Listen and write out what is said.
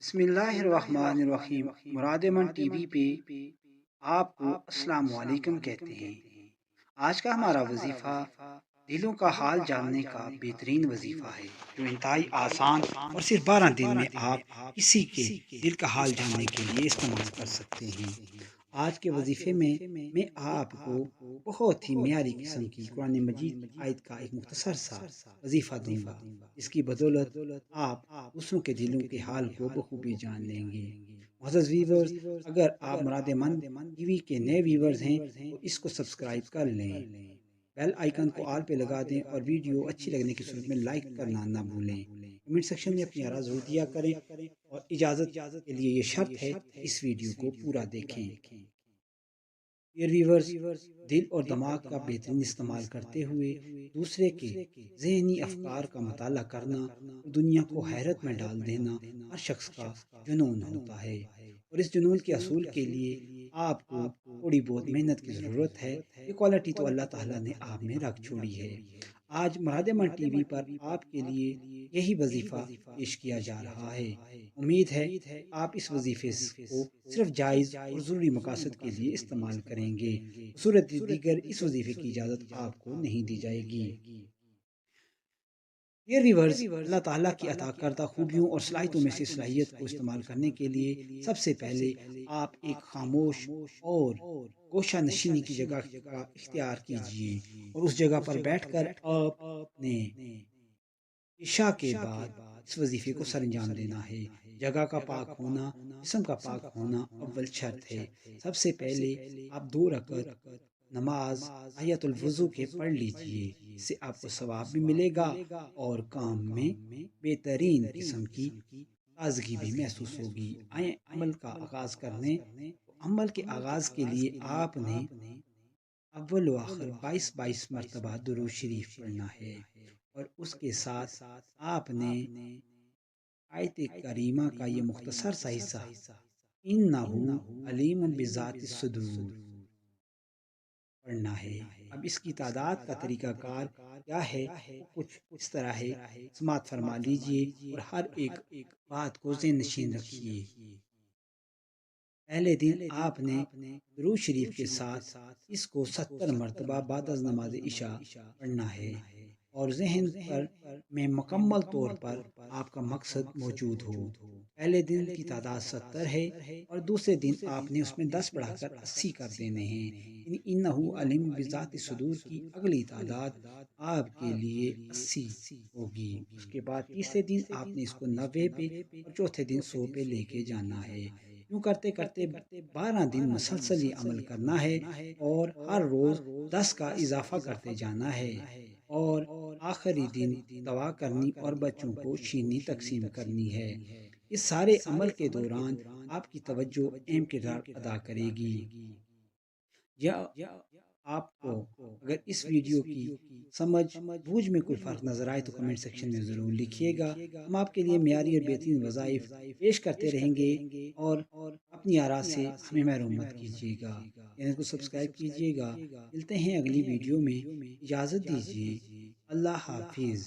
بسم اللہ الرحمن الرحیم۔ مراد من ٹی وی پہ آپ کو السلام علیکم کہتے ہیں۔ آج کا ہمارا وظیفہ دلوں کا حال جاننے کا بہترین وظیفہ ہے، جو انتہائی آسان اور صرف 12 دن میں آپ کسی کے دل کا حال جاننے کے لیے استعمال کر سکتے ہیں۔ آج کے وظیفے میں آپ کو بہت ہی معیاری قسم کی قرآن مجید آیت کا ایک مختصر سا وظیفہ دوں گا، جس کی بدولت آپ دوسروں کے دلوں کے حال کو بخوبی جان لیں گے۔ معزز ویورز، اگر آپ مراد من ٹی وی کے نئے ویورز ہیں تو اس کو سبسکرائب کر لیں، بیل آئیکن کو آل پہ لگا دیں اور ویڈیو اچھی لگنے کی صورت میں لائک کرنا نہ بھولیں۔ کمنٹ سیکشن میں اپنی آراء ضرور دیا کریں، اور اجازت کے لیے یہ شرط ہے کہ اس ویڈیو کو پورا دیکھیں۔ ویورز، دل اور دماغ کا بہترین استعمال کرتے ہوئے دوسرے کے ذہنی افکار کا مطالعہ کرنا اور دنیا کو حیرت میں ڈال دینا ہر شخص کا جنون ہوتا ہے، اور اس جنون کے حصول کے لیے آپ کو تھوڑی بہت محنت کی ضرورت ہے۔ یہ کوالٹی تو اللہ تعالیٰ نے آپ میں رکھ چھوڑی ہے۔ آج مراد من ٹی وی پر آپ کے لیے یہی وظیفہ پیش کیا جا رہا ہے۔ امید ہے آپ اس وظیفے کو صرف جائز اور ضروری مقاصد کے لیے استعمال کریں گے، صورت دیگر اس وظیفے کی اجازت آپ کو نہیں دی جائے گی۔ ڈیئر ویورز، اللہ تعالیٰ کی عطا کردہ خوبیوں اور صلاحیتوں میں سے صلاحیت کو استعمال کرنے کے لیے سب سے پہلے آپ ایک خاموش اور گوشہ نشینی کی جگہ کا اختیار کیجیے، اور اس جگہ پر بیٹھ کر آپ نے عشاء کے بعد اس وظیفے کو سر انجام دینا ہے۔ جگہ کا پاک ہونا، جسم کا پاک ہونا اول شرط ہے۔ سب سے پہلے آپ 2 رکعت نماز تحیۃ الوضو کے پڑھ لیجئے، اس سے آپ کو ثواب بھی ملے گا اور کام میں بہترین قسم کی تازگی بھی محسوس ہوگی۔ آئیں عمل کا آغاز کرنے۔ عمل کے آغاز کے لیے آپ نے اول و آخر 22 مرتبہ درود شریف پڑھنا ہے، اور اس کے ساتھ آپ نے آیت کریمہ کا یہ مختصر سا حصہ اِنَّهُ عَلِیمٌ بِذَاتِ الصُّدُورِ پڑھنا ہے۔ اب اس کی تعداد کا طریقہ کار کیا ہے؟ کچھ اس طرح ہے، سماعت فرما لیجئے اور ہر ایک بات کو ذہن نشین رکھیے۔ پہلے دن آپ نے درود شریف کے ساتھ اس کو 70 مرتبہ بعد از نماز عشاء پڑھنا ہے، اور ذہن پر میں مکمل طور پر آپ کا مقصد موجود ہو۔ پہلے دن کی تعداد 70 ہے، اور دوسرے دن آپ نے اس میں 10 بڑھا کر 80 کر دینے ہیں، یعنی اِنَّهُ عَلِیمٌ بِذَاتِ الصُّدُورِ کی اگلی تعداد آپ کے لیے 80 ہوگی۔ اس کے بعد تیسرے دن آپ نے اس کو 90 پہ اور چوتھے دن 100 پہ لے کے جانا ہے۔ یوں کرتے کرتے 12 دن مسلسل یہ عمل کرنا ہے، اور ہر روز 10 کا اضافہ کرتے جانا ہے، اور آخری دن دعا کرنی اور بچوں کو شیرنی تقسیم کرنی ہے۔ اس سارے عمل کے دوران آپ کی توجہ اہم کردار ادا کرے گی۔ یا آپ کو اگر اس ویڈیو کی سمجھ بوجھ میں کوئی فرق نظر آئے تو کمنٹ سیکشن میں ضرور لکھیے گا۔ ہم آپ کے لیے معیاری اور بہترین وظائف پیش کرتے رہیں گے، اور اپنی آراء سے ہمیں محروم مت کیجیے گا۔ چینل کو سبسکرائب کیجیے گا۔ ملتے ہیں اگلی ویڈیو میں، اجازت دیجیے، اللہ حافظ۔